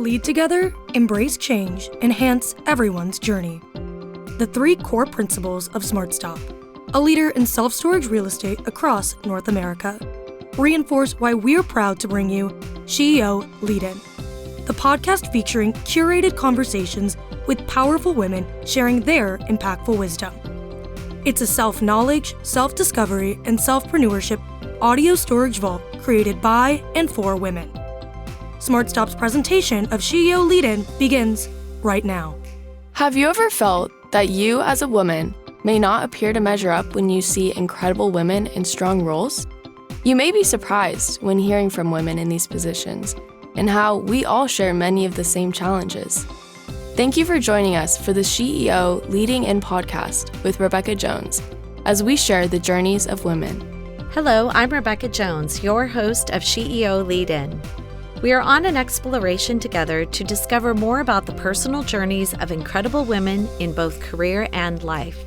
Lead together, embrace change, enhance everyone's journey. The 3 core principles of SmartStop, a leader in self-storage real estate across North America, reinforce why we're proud to bring you SheEO Lead-In, the podcast featuring curated conversations with powerful women sharing their impactful wisdom. It's a self-knowledge, self-discovery, and self-preneurship audio storage vault created by and for women. SmartStop's presentation of SheEO Lead-In begins right now. Have you ever felt that you as a woman may not appear to measure up when you see incredible women in strong roles? You may be surprised when hearing from women in these positions and how we all share many of the same challenges. Thank you for joining us for the SheEO Leading-In podcast with Rebecca Jones as we share the journeys of women. Hello, I'm Rebecca Jones, your host of SheEO Lead-In. We are on an exploration together to discover more about the personal journeys of incredible women in both career and life.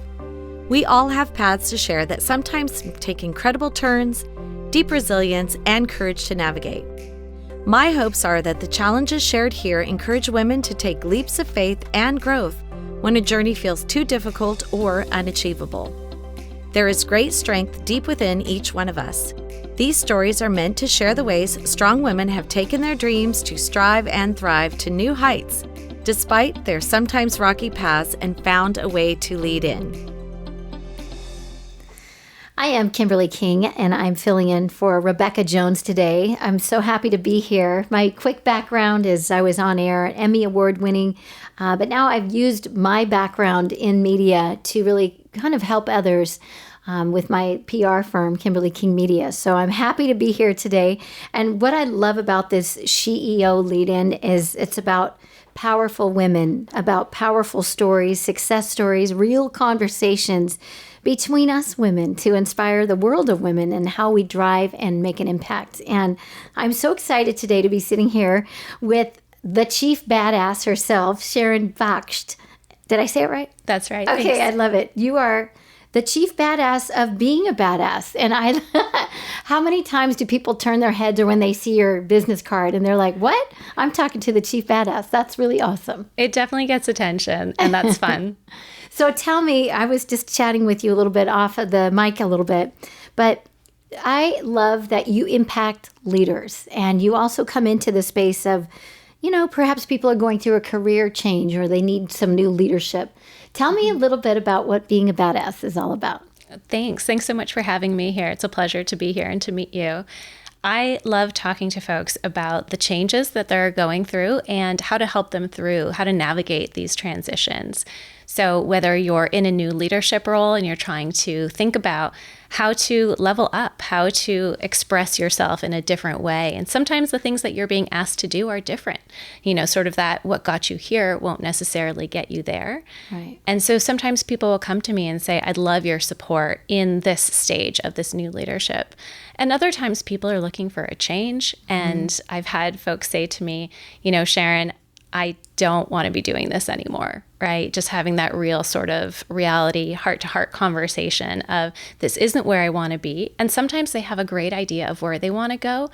We all have paths to share that sometimes take incredible turns, deep resilience, and courage to navigate. My hopes are that the challenges shared here encourage women to take leaps of faith and growth when a journey feels too difficult or unachievable. There is great strength deep within each one of us. These stories are meant to share the ways strong women have taken their dreams to strive and thrive to new heights, despite their sometimes rocky paths, and found a way to lead in. I am Kimberly King, and I'm filling in for Rebecca Jones today. I'm so happy to be here. My quick background is I was on air, Emmy Award-winning, but now I've used my background in media to really kind of help others with my PR firm, Kimberly King Media. So I'm happy to be here today. And what I love about this SheEO Lead-In is it's about powerful women, about powerful stories, success stories, real conversations between us women to inspire the world of women and how we drive and make an impact. And I'm so excited today to be sitting here with the chief badass herself, Sharon Bakcht. Did I say it right? That's right. Okay, Thanks. I love it. You are the chief badass of being a badass. And how many times do people turn their heads or when they see your business card and they're like, what? I'm talking to the chief badass. That's really awesome. It definitely gets attention, and that's fun. So tell me, I was just chatting with you a little bit off of the mic a little bit, but I love that you impact leaders and you also come into the space of, perhaps people are going through a career change or they need some new leadership. Tell me a little bit about what being a badass is all about. Thanks. Thanks so much for having me here. It's a pleasure to be here and to meet you. I love talking to folks about the changes that they're going through and how to help them through, how to navigate these transitions. So whether you're in a new leadership role and you're trying to think about how to level up, how to express yourself in a different way. And sometimes the things that you're being asked to do are different. Sort of that what got you here won't necessarily get you there. Right. And so sometimes people will come to me and say, I'd love your support in this stage of this new leadership. And other times people are looking for a change. And I've had folks say to me, Sharon, I don't want to be doing this anymore, right? Just having that real sort of reality, heart-to-heart conversation of this isn't where I want to be. And sometimes they have a great idea of where they want to go.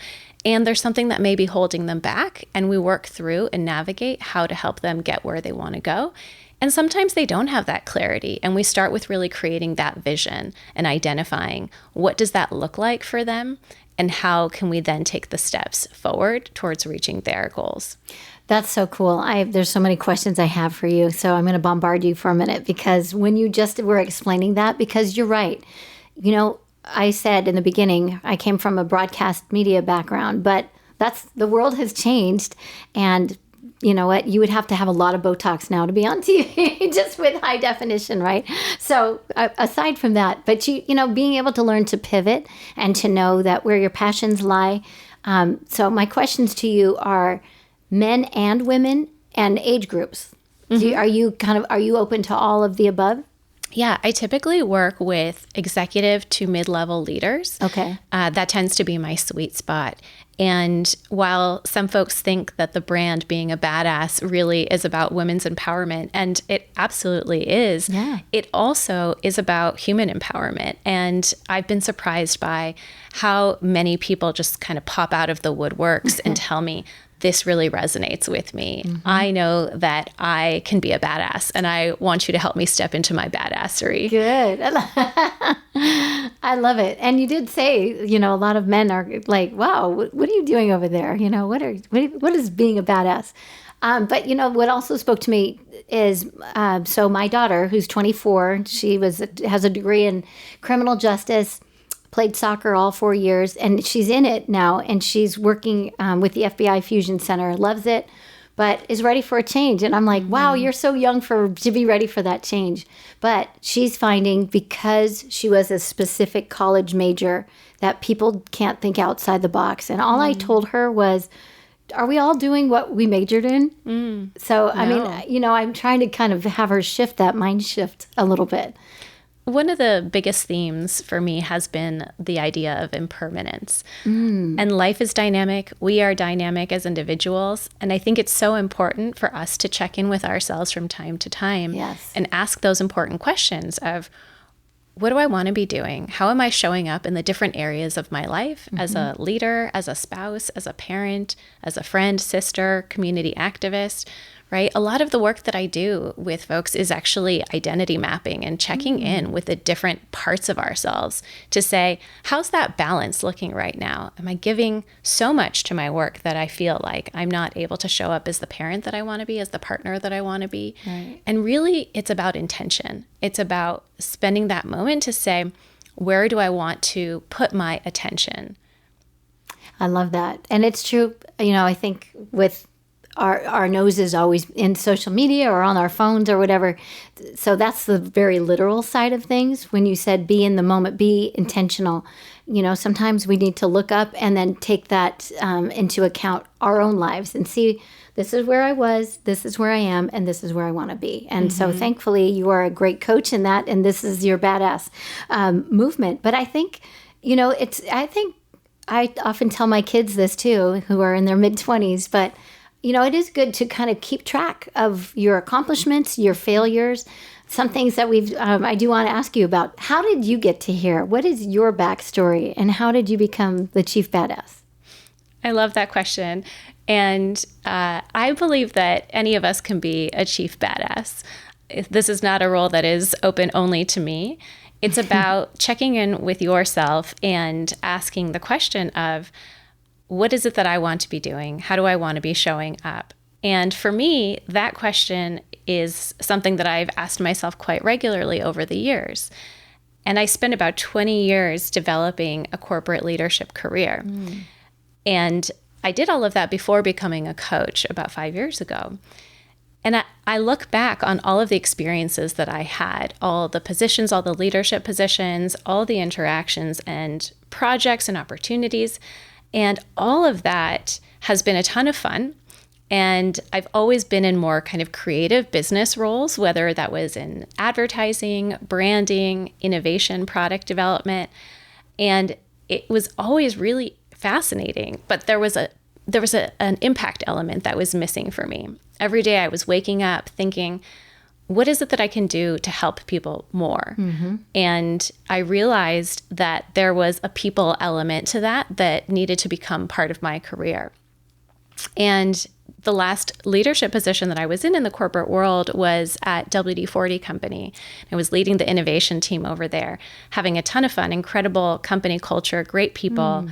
And there's something that may be holding them back. And we work through and navigate how to help them get where they want to go. And sometimes they don't have that clarity. And we start with really creating that vision and identifying what does that look like for them? And how can we then take the steps forward towards reaching their goals? That's so cool. There's so many questions I have for you. So I'm going to bombard you for a minute because when you just were explaining that, because you're right. I said in the beginning, I came from a broadcast media background, but the world has changed. And you know what? You would have to have a lot of Botox now to be on TV, just with high definition, right? So aside from that, but being able to learn to pivot and to know that where your passions lie. So my questions to you are men and women and age groups. Mm-hmm. Are you open to all of the above? Yeah, I typically work with executive to mid-level leaders. Okay. That tends to be my sweet spot. And while some folks think that the brand being a badass really is about women's empowerment, and it absolutely is, it also is about human empowerment. And I've been surprised by how many people just kind of pop out of the woodworks and tell me, this really resonates with me. I know that I can be a badass, and I want you to help me step into my badassery. Good. I love it. And you did say, a lot of men are like, wow, what are you doing over there? What is being a badass? But what also spoke to me is, so my daughter, who's 24, she has a degree in criminal justice, played soccer all 4 years, and she's in it now, and she's working with the FBI Fusion Center, loves it, but is ready for a change. And I'm like, wow, you're so young to be ready for that change. But she's finding, because she was a specific college major, that people can't think outside the box. And all I told her was, are we all doing what we majored in? So, I mean, I'm trying to kind of have her shift that mind shift a little bit. One of the biggest themes for me has been the idea of impermanence. And life is dynamic. We are dynamic as individuals. And I think it's so important for us to check in with ourselves from time to time and ask those important questions of, what do I want to be doing? How am I showing up in the different areas of my life as a leader, as a spouse, as a parent, as a friend, sister, community activist? Right? A lot of the work that I do with folks is actually identity mapping and checking in with the different parts of ourselves to say, how's that balance looking right now? Am I giving so much to my work that I feel like I'm not able to show up as the parent that I want to be, as the partner that I want to be? Right. And really, it's about intention. It's about spending that moment to say, where do I want to put my attention? I love that. And it's true, I think with our nose is always in social media or on our phones or whatever. So that's the very literal side of things. When you said be in the moment, be intentional, sometimes we need to look up and then take that into account our own lives and see, this is where I was, this is where I am, and this is where I want to be. And so thankfully you are a great coach in that, and this is your badass movement. But I think, I often tell my kids this too, who are in their mid-20s, but it is good to kind of keep track of your accomplishments, your failures, some things that I do want to ask you about. How did you get to here? What is your backstory, and how did you become the chief badass? I love that question. And I believe that any of us can be a chief badass. This is not a role that is open only to me. It's about checking in with yourself and asking the question of, what is it that I want to be doing? How do I want to be showing up? And for me, that question is something that I've asked myself quite regularly over the years. And I spent about 20 years developing a corporate leadership career. And I did all of that before becoming a coach about 5 years ago. And I look back on all of the experiences that I had, all the positions, all the leadership positions, all the interactions and projects and opportunities. And all of that has been a ton of fun. And I've always been in more kind of creative business roles, whether that was in advertising, branding, innovation, product development. And it was always really fascinating. But there was an impact element that was missing for me. Every day I was waking up thinking, what is it that I can do to help people more? And I realized that there was a people element to that needed to become part of my career. And the last leadership position that I was in the corporate world was at WD-40 Company. I was leading the innovation team over there, having a ton of fun, incredible company culture, great people.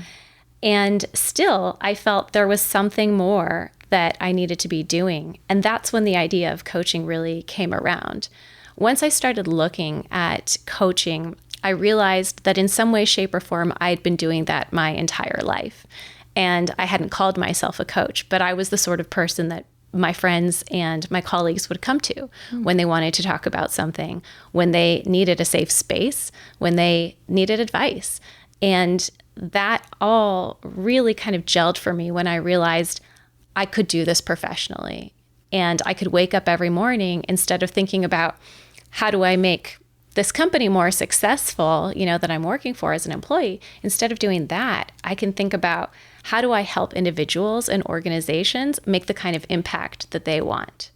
And still, I felt there was something more that I needed to be doing. And that's when the idea of coaching really came around. Once I started looking at coaching, I realized that in some way, shape, or form, I'd been doing that my entire life. And I hadn't called myself a coach, but I was the sort of person that my friends and my colleagues would come to when they wanted to talk about something, when they needed a safe space, when they needed advice. And that all really kind of gelled for me when I realized I could do this professionally. And I could wake up every morning instead of thinking about how do I make this company more successful, that I'm working for as an employee, instead of doing that, I can think about how do I help individuals and organizations make the kind of impact that they want.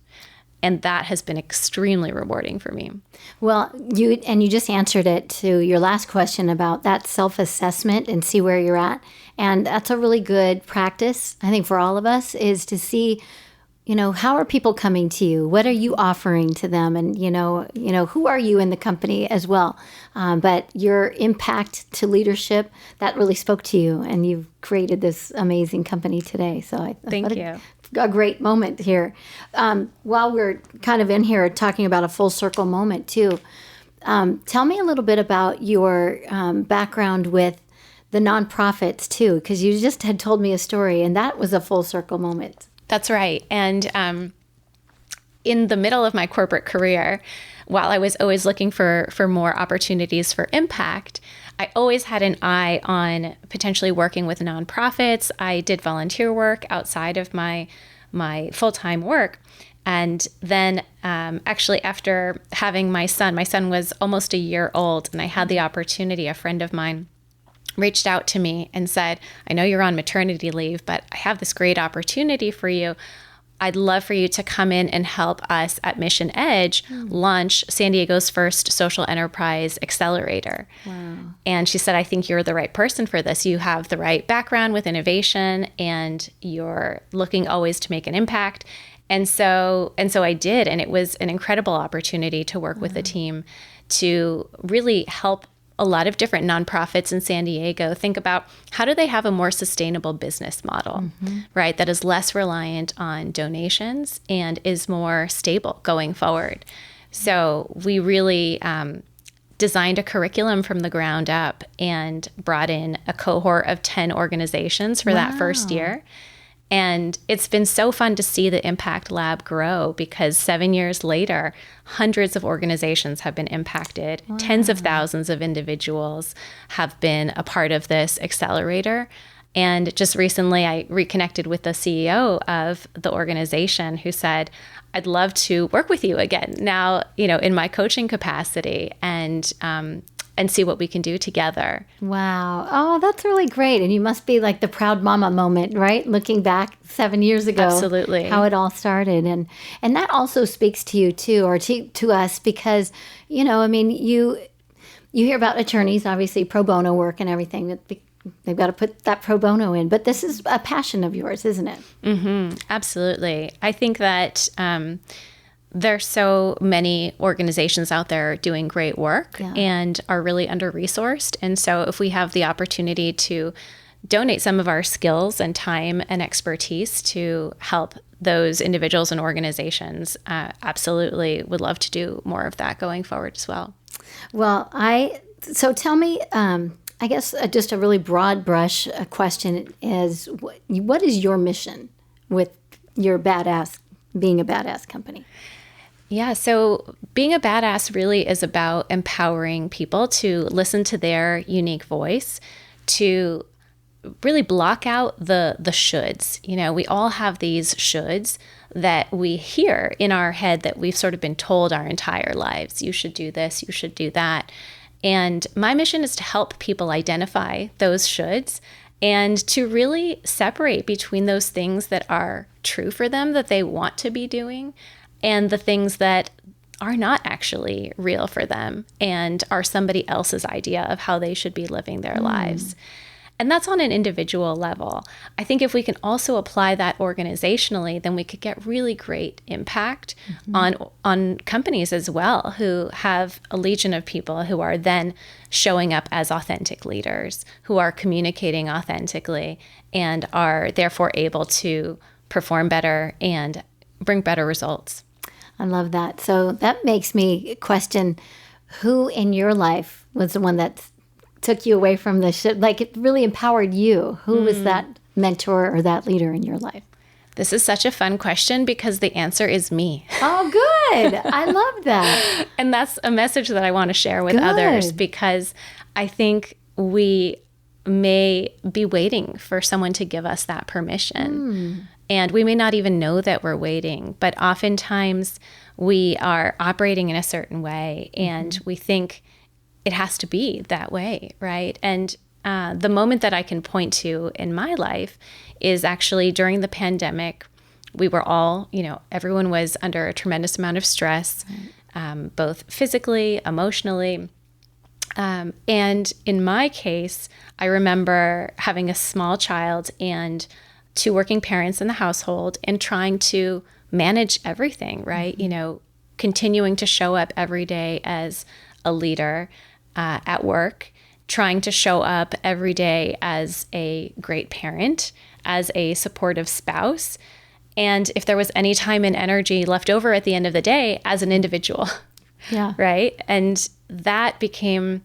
And that has been extremely rewarding for me. Well, you just answered it to your last question about that self-assessment and see where you're at. And that's a really good practice, I think, for all of us, is to see, how are people coming to you? What are you offering to them? And, who are you in the company as well? But your impact to leadership, that really spoke to you. And you've created this amazing company today. So Thank you. A great moment here. While we're kind of in here talking about a full circle moment too, tell me a little bit about your background with the nonprofits too, because you just had told me a story and that was a full circle moment. That's right. And in the middle of my corporate career, while I was always looking for more opportunities for impact, I always had an eye on potentially working with nonprofits. I did volunteer work outside of my full-time work. And then actually after having my son was almost a year old, and I had the opportunity, a friend of mine reached out to me and said, I know you're on maternity leave, but I have this great opportunity for you. I'd love for you to come in and help us at Mission Edge launch San Diego's first social enterprise accelerator. Wow. And she said, I think you're the right person for this. You have the right background with innovation and you're looking always to make an impact. And so I did. And it was an incredible opportunity to work with the team to really help a lot of different nonprofits in San Diego think about how do they have a more sustainable business model, right? That is less reliant on donations and is more stable going forward. So we really designed a curriculum from the ground up and brought in a cohort of 10 organizations for that first year. And it's been so fun to see the Impact Lab grow because 7 years later, hundreds of organizations have been impacted. Wow. Tens of thousands of individuals have been a part of this accelerator. And just recently, I reconnected with the CEO of the organization who said, I'd love to work with you again now, in my coaching capacity and see what we can do together. Wow. Oh, that's really great. And you must be like the proud mama moment, right? Looking back 7 years ago. Absolutely. How it all started. And that also speaks to you too, or to us, because, you hear about attorneys, obviously pro bono work and everything, that they've got to put that pro bono in. But this is a passion of yours, isn't it? Mm-hmm. Absolutely. I think that there's so many organizations out there doing great work and are really under-resourced. And so if we have the opportunity to donate some of our skills and time and expertise to help those individuals and organizations, absolutely would love to do more of that going forward as well. Well, so tell me, I guess just a really broad brush question is, what is your mission with your being a badass company? Yeah, so being a badass really is about empowering people to listen to their unique voice, to really block out the shoulds. We all have these shoulds that we hear in our head that we've sort of been told our entire lives. You should do this, you should do that. And my mission is to help people identify those shoulds and to really separate between those things that are true for them, that they want to be doing, and the things that are not actually real for them and are somebody else's idea of how they should be living their lives. And that's on an individual level. I think if we can also apply that organizationally, then we could get really great impact on companies as well, who have a legion of people who are then showing up as authentic leaders, who are communicating authentically and are therefore able to perform better and bring better results. I love that. So that makes me question, who in your life was the one that took you away from the ship? Like, it really empowered you. Who was that mentor or that leader in your life? This is such a fun question because the answer is me. Oh, good. I love that. And that's a message that I want to share with others, because I think we may be waiting for someone to give us that permission. And we may not even know that we're waiting, but oftentimes we are operating in a certain way and we think it has to be that way, right? And the moment that I can point to in my life is actually during the pandemic. We were all, everyone was under a tremendous amount of stress, both physically, emotionally. And in my case, I remember having a small child and 2 working parents in the household and trying to manage everything, right? Continuing to show up every day as a leader at work, trying to show up every day as a great parent, as a supportive spouse, and if there was any time and energy left over at the end of the day, as an individual. Yeah. Right? And it became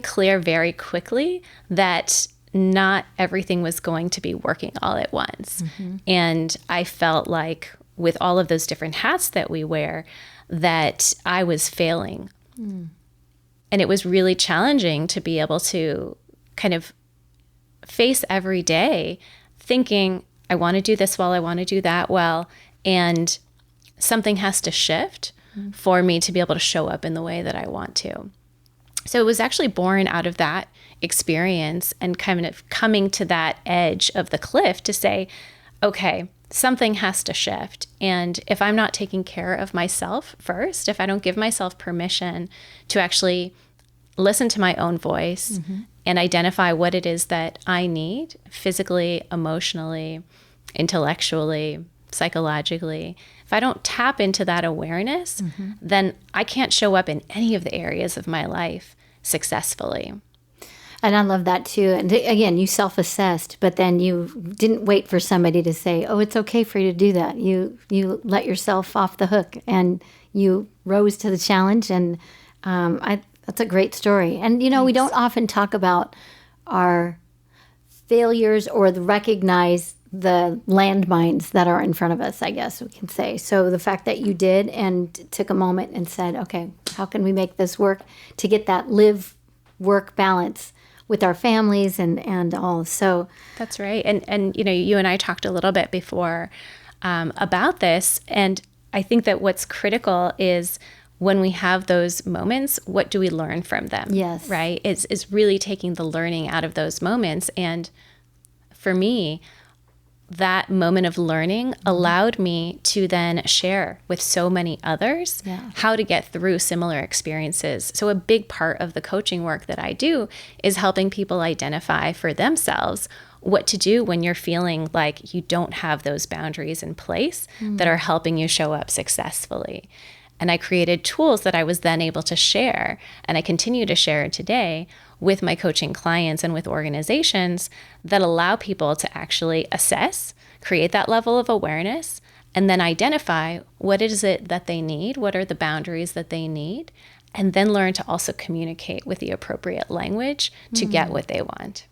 clear very quickly that not everything was going to be working all at once. And I felt like with all of those different hats that we wear, that I was failing. And it was really challenging to be able to kind of face every day thinking, I want to do this well, I want to do that well, and something has to shift for me to be able to show up in the way that I want to. So it was actually born out of that experience and kind of coming to that edge of the cliff to say, okay, something has to shift. And if I'm not taking care of myself first, if I don't give myself permission to actually listen to my own voice and identify what it is that I need physically, emotionally, intellectually, psychologically, if I don't tap into that awareness, then I can't show up in any of the areas of my life successfully. And I love that too. And again, you self-assessed, but then you didn't wait for somebody to say, oh, it's okay for you to do that. You let yourself off the hook and you rose to the challenge. And that's a great story. And, we don't often talk about our failures or recognize the landmines that are in front of us, I guess we can say. So the fact that you did and took a moment and said, okay, how can we make this work to get that live-work balance with our families and all. So that's right. And you and I talked a little bit before about this. And I think that what's critical is when we have those moments, what do we learn from them? Yes. Right? Is really taking the learning out of those moments. And for me, that moment of learning allowed me to then share with so many others how to get through similar experiences. So a big part of the coaching work that I do is helping people identify for themselves what to do when you're feeling like you don't have those boundaries in place that are helping you show up successfully. And I created tools that I was then able to share, and I continue to share today with my coaching clients and with organizations that allow people to actually assess, create that level of awareness, and then identify what is it that they need, what are the boundaries that they need, and then learn to also communicate with the appropriate language to get what they want.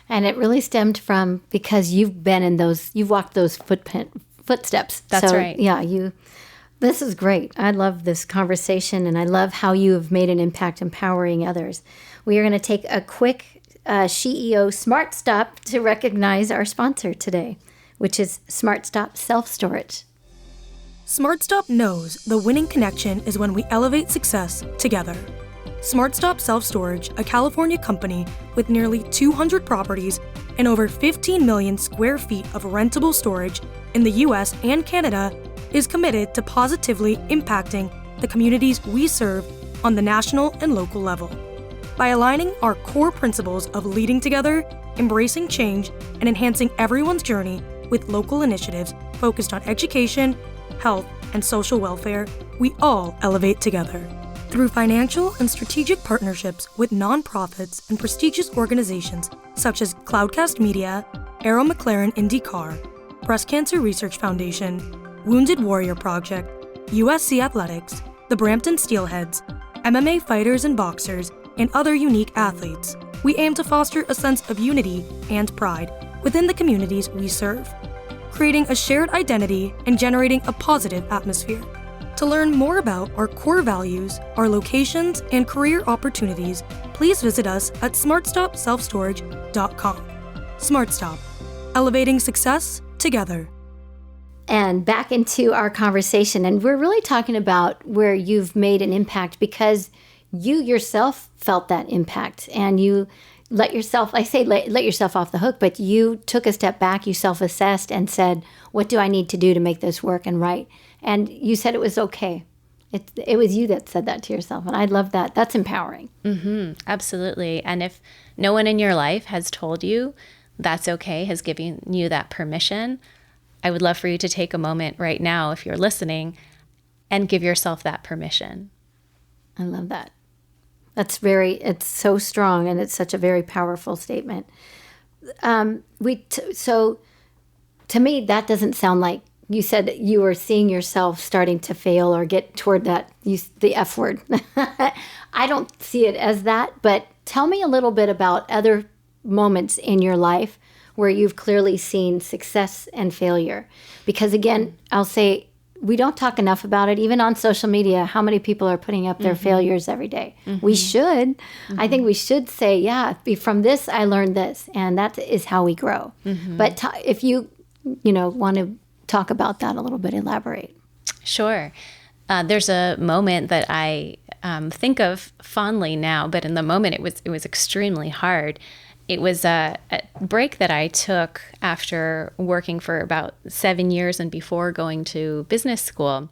And it really stemmed from because you've been in those, you've walked those footsteps. That's right. Yeah, this is great. I love this conversation, and I love how you have made an impact empowering others. We are going to take a quick SheEO Smart Stop to recognize our sponsor today, which is SmartStop Self Storage. SmartStop knows the winning connection is when we elevate success together. SmartStop Self Storage, a California company with nearly 200 properties and over 15 million square feet of rentable storage in the US and Canada, is committed to positively impacting the communities we serve on the national and local level. By aligning our core principles of leading together, embracing change, and enhancing everyone's journey with local initiatives focused on education, health, and social welfare, we all elevate together. Through financial and strategic partnerships with nonprofits and prestigious organizations such as Cloudcast Media, Arrow McLaren IndyCar, Breast Cancer Research Foundation, Wounded Warrior Project, USC Athletics, the Brampton Steelheads, MMA fighters and boxers, and other unique athletes, we aim to foster a sense of unity and pride within the communities we serve, creating a shared identity and generating a positive atmosphere. To learn more about our core values, our locations, and career opportunities, please visit us at smartstopselfstorage.com. SmartStop, elevating success together. and back into our conversation. And we're really talking about where you've made an impact because you yourself felt that impact and you let yourself, I say let yourself off the hook, but you took a step back, you self-assessed and said, what do I need to do to make this work and right? And you said it was okay. It was you that said that to yourself. And I love that. That's empowering. Mm-hmm, absolutely. And if no one in your life has told you that's okay, has given you that permission, I would love for you to take a moment right now, if you're listening, and give yourself that permission. I love that. It's so strong and it's such a very powerful statement. So to me, that doesn't sound like you said that you were seeing yourself starting to fail or get toward the F word. I don't see it as that, but tell me a little bit about other moments in your life where you've clearly seen success and failure. Because again, I'll say, we don't talk enough about it, even on social media, how many people are putting up their failures every day. We should. I think we should say, yeah, from this, I learned this. And that is how we grow. But if you want to talk about that a little bit, elaborate. Sure. There's a moment that I think of fondly now, but in the moment it was extremely hard. It was a break that I took after working for about 7 years and before going to business school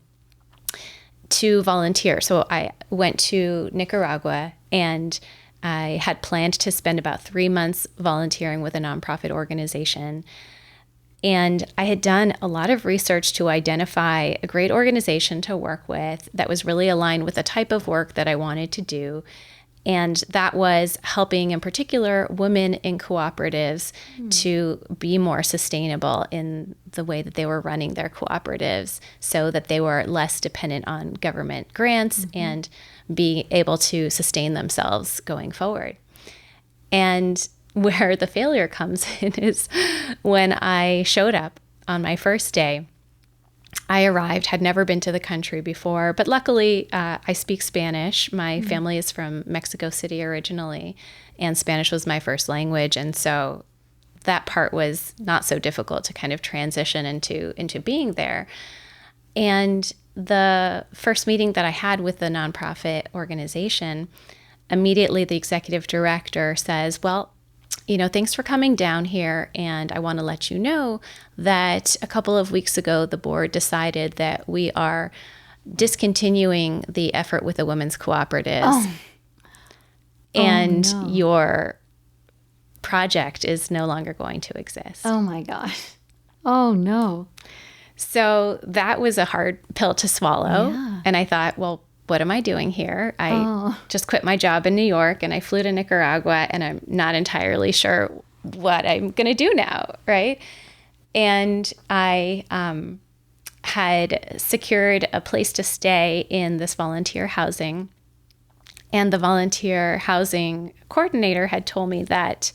to volunteer. So I went to Nicaragua and I had planned to spend about 3 months volunteering with a nonprofit organization. And I had done a lot of research to identify a great organization to work with that was really aligned with the type of work that I wanted to do. And that was helping, in particular, women in cooperatives to be more sustainable in the way that they were running their cooperatives so that they were less dependent on government grants and be able to sustain themselves going forward. And where the failure comes in is when I showed up on my first day. I arrived, had never been to the country before, but luckily I speak Spanish. My family is from Mexico City originally, and Spanish was my first language. And so that part was not so difficult to kind of transition into being there. And the first meeting that I had with the nonprofit organization, immediately the executive director says, well, thanks for coming down here. And I want to let you know that a couple of weeks ago, the board decided that we are discontinuing the effort with the women's cooperatives. And your project is no longer going to exist. Oh my gosh. Oh no. So that was a hard pill to swallow. Yeah. And I thought, well, what am I doing here? I just quit my job in New York and I flew to Nicaragua and I'm not entirely sure what I'm going to do now, right? And I had secured a place to stay in this volunteer housing. And the volunteer housing coordinator had told me that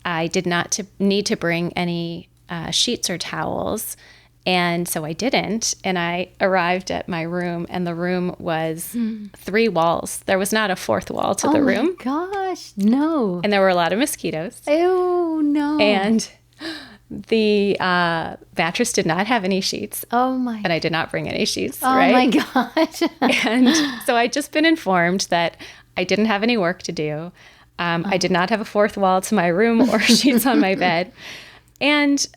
I did not need to bring any sheets or towels. And so I didn't. And I arrived at my room and the room was 3 walls. There was not a fourth wall to the room. Oh my gosh, no. And there were a lot of mosquitoes. Ew, no. And the mattress did not have any sheets. Oh my. And I did not bring any sheets, right? Oh my gosh. And so I'd just been informed that I didn't have any work to do. I did not have a fourth wall to my room or sheets on my bed. And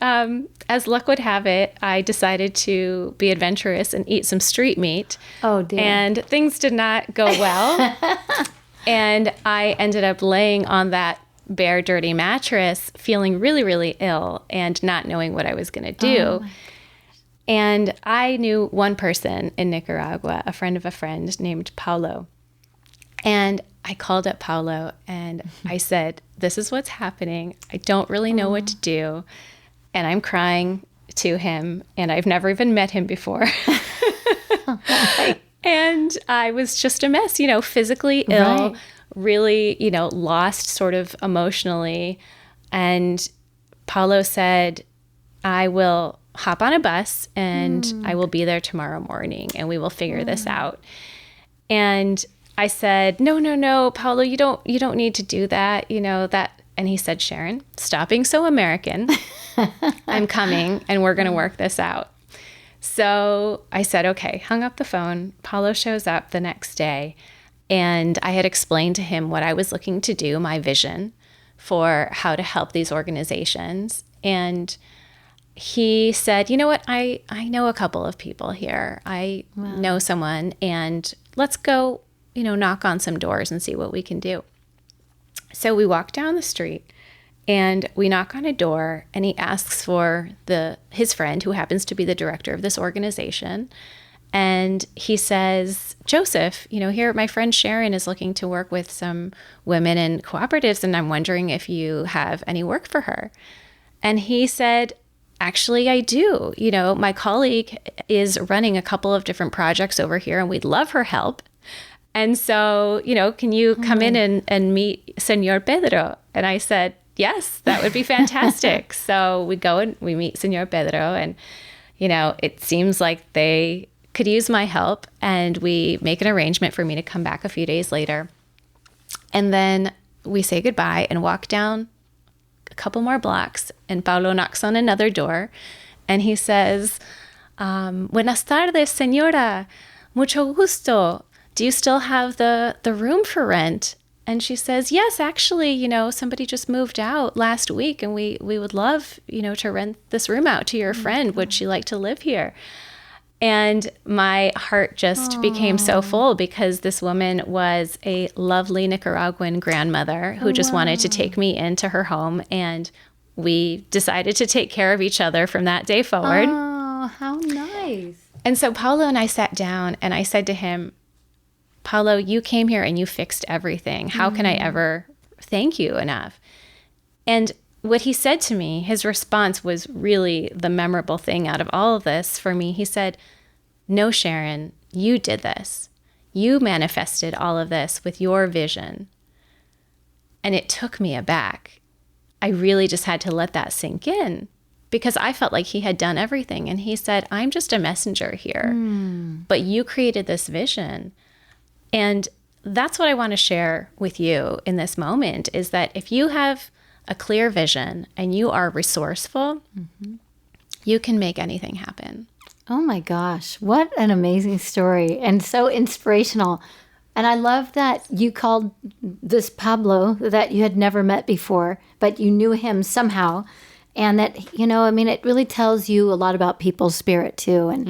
as luck would have it, I decided to be adventurous and eat some street meat. Oh, dear. And things did not go well. And I ended up laying on that bare, dirty mattress, feeling really, really ill and not knowing what I was going to do. Oh, and I knew one person in Nicaragua, a friend of a friend named Paulo. And I called up Paulo and I said, this is what's happening. I don't really know what to do. And I'm crying to him and I've never even met him before. And I was just a mess, physically ill, really, lost sort of emotionally. And Paulo said, I will hop on a bus and I will be there tomorrow morning and we will figure this out. And I said, no, Paulo, you don't need to do that, that. And he said, Sharon, stop being so American. I'm coming and we're going to work this out. So I said, okay, hung up the phone. Paulo shows up the next day, and I had explained to him what I was looking to do, my vision for how to help these organizations. And he said, you know what, I know a couple of people here. I know someone, and let's go, knock on some doors and see what we can do. So we walk down the street and we knock on a door, and he asks for his friend, who happens to be the director of this organization. And he says, Joseph, here my friend Sharon is looking to work with some women in cooperatives, and I'm wondering if you have any work for her. And he said, actually, I do. My colleague is running a couple of different projects over here, and we'd love her help. And so, can you come in and meet Senor Pedro? And I said, yes, that would be fantastic. So we go and we meet Senor Pedro, and, it seems like they could use my help, and we make an arrangement for me to come back a few days later. And then we say goodbye and walk down a couple more blocks, and Paulo knocks on another door, and he says, Buenas tardes, señora. Mucho gusto. Do you still have the room for rent? And she says, yes, actually, somebody just moved out last week, and we would love, to rent this room out to your friend. Would she like to live here? And my heart just became so full, because this woman was a lovely Nicaraguan grandmother who just wanted to take me into her home. And we decided to take care of each other from that day forward. Oh, how nice. And so Paulo and I sat down, and I said to him, Paulo, you came here and you fixed everything. How can I ever thank you enough? And what he said to me, his response was really the memorable thing out of all of this for me. He said, no, Sharon, you did this. You manifested all of this with your vision. And it took me aback. I really just had to let that sink in, because I felt like he had done everything. And he said, I'm just a messenger here, but you created this vision. And that's what I want to share with you in this moment, is that if you have a clear vision and you are resourceful, you can make anything happen. Oh my gosh, what an amazing story, and so inspirational. And I love that you called this Pablo that you had never met before, but you knew him somehow. And that, it really tells you a lot about people's spirit too. And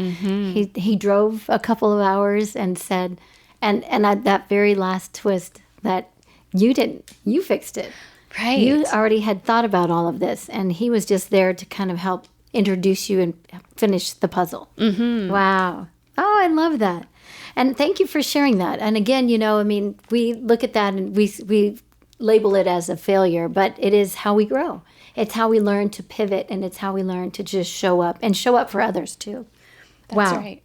he drove a couple of hours and said, and at that very last twist, that you fixed it. Right. You already had thought about all of this, and he was just there to kind of help introduce you and finish the puzzle. Wow. Oh, I love that. And thank you for sharing that. And again, we look at that and we label it as a failure, but it is how we grow. It's how we learn to pivot, and it's how we learn to just show up and show up for others too. That's right.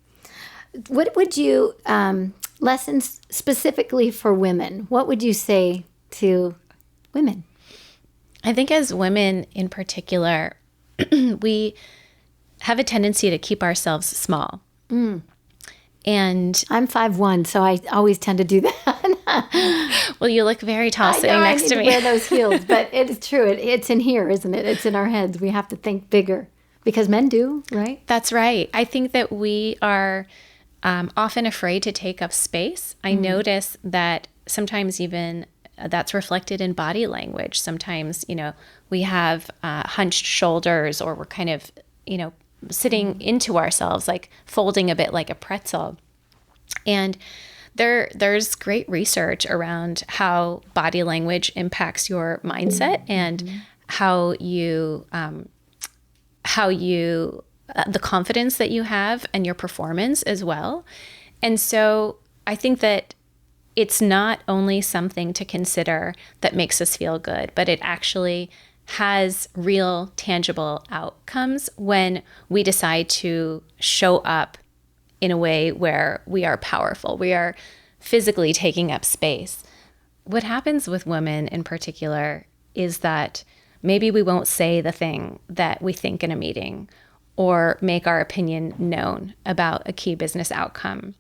What would you, lessons specifically for women, what would you say to women? I think as women in particular, we have a tendency to keep ourselves small. And I'm 5'1", so I always tend to do that. Well, you look very tall sitting next to me. I wear those heels, but it's true. It's in here, isn't it? It's in our heads. We have to think bigger, because men do, right? That's right. I think that we are often afraid to take up space. I notice that sometimes even that's reflected in body language. Sometimes, we have hunched shoulders, or we're kind of, sitting into ourselves, like folding a bit like a pretzel. And there's great research around how body language impacts your mindset and how you the confidence that you have and your performance as well. And so I think that it's not only something to consider that makes us feel good, but it actually has real tangible outcomes when we decide to show up in a way where we are powerful. We are physically taking up space. What happens with women in particular is that maybe we won't say the thing that we think in a meeting, or make our opinion known about a key business outcome.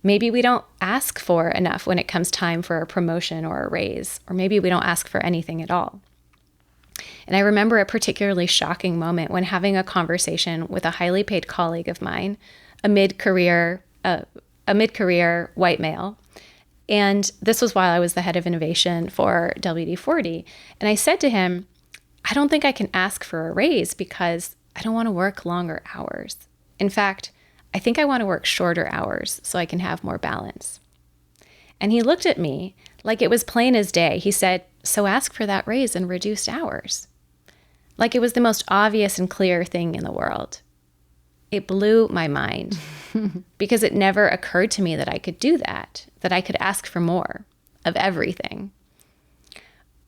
Maybe we don't ask for enough when it comes time for a promotion or a raise, or maybe we don't ask for anything at all. And I remember a particularly shocking moment when having a conversation with a highly paid colleague of mine, a mid-career white male. And this was while I was the head of innovation for WD-40. And I said to him, I don't think I can ask for a raise because I don't want to work longer hours. In fact, I think I want to work shorter hours so I can have more balance. And he looked at me like it was plain as day. He said, so ask for that raise and reduced hours. Like it was the most obvious and clear thing in the world. It blew my mind because it never occurred to me that I could do that I could ask for more of everything.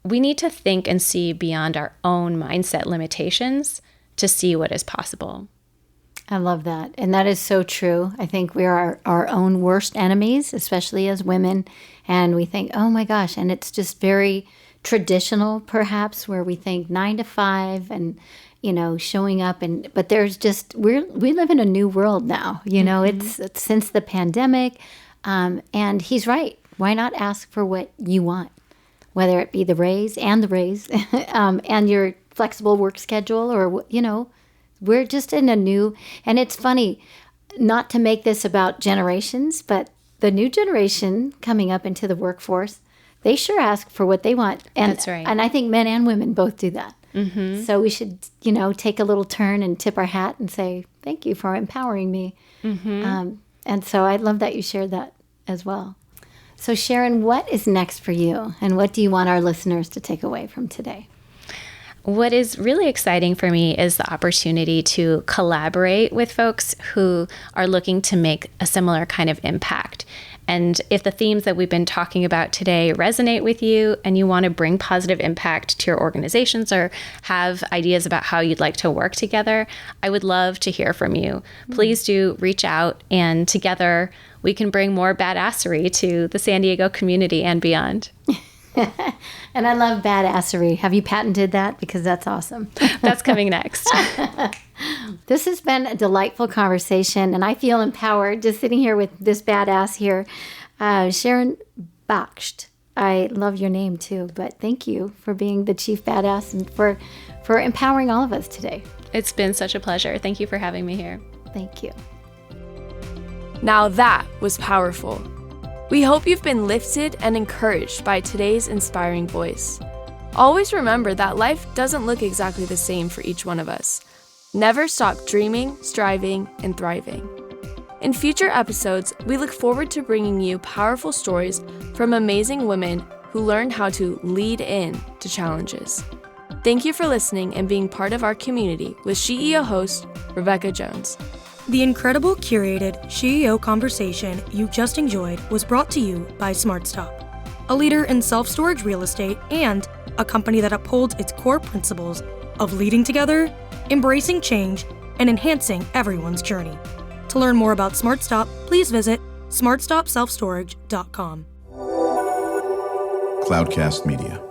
We need to think and see beyond our own mindset limitations to see what is possible. I love that. And that is so true. I think we are our own worst enemies, especially as women. And we think, oh my gosh, and it's just very traditional, perhaps, where we think 9 to 5 and, showing up. But there's just, we live in a new world now. It's since the pandemic. And he's right. Why not ask for what you want, whether it be the raise and your flexible work schedule or, we're just in a new, and it's funny not to make this about generations, but the new generation coming up into the workforce, they sure ask for what they want. And, that's right. And I think men and women both do that. Mm-hmm. So we should, take a little turn and tip our hat and say, thank you for empowering me. Mm-hmm. And so I love that you shared that as well. So Sharon, what is next for you? And what do you want our listeners to take away from today? What is really exciting for me is the opportunity to collaborate with folks who are looking to make a similar kind of impact. And if the themes that we've been talking about today resonate with you and you want to bring positive impact to your organizations or have ideas about how you'd like to work together, I would love to hear from you. Please do reach out, and together we can bring more badassery to the San Diego community and beyond. And I love badassery. Have you patented that? Because that's awesome. That's coming next. This has been a delightful conversation, and I feel empowered just sitting here with this badass here. Sharon Bakcht. I love your name too, but thank you for being the chief badass and for empowering all of us today. It's been such a pleasure. Thank you for having me here. Thank you. Now that was powerful. We hope you've been lifted and encouraged by today's inspiring voice. Always remember that life doesn't look exactly the same for each one of us. Never stop dreaming, striving, and thriving. In future episodes, we look forward to bringing you powerful stories from amazing women who learned how to lead in to challenges. Thank you for listening and being part of our community with SheEO host, Rebecca Jones. The incredible curated SheEO conversation you just enjoyed was brought to you by SmartStop, a leader in self-storage real estate and a company that upholds its core principles of leading together, embracing change, and enhancing everyone's journey. To learn more about SmartStop, please visit smartstopselfstorage.com. Cloudcast Media.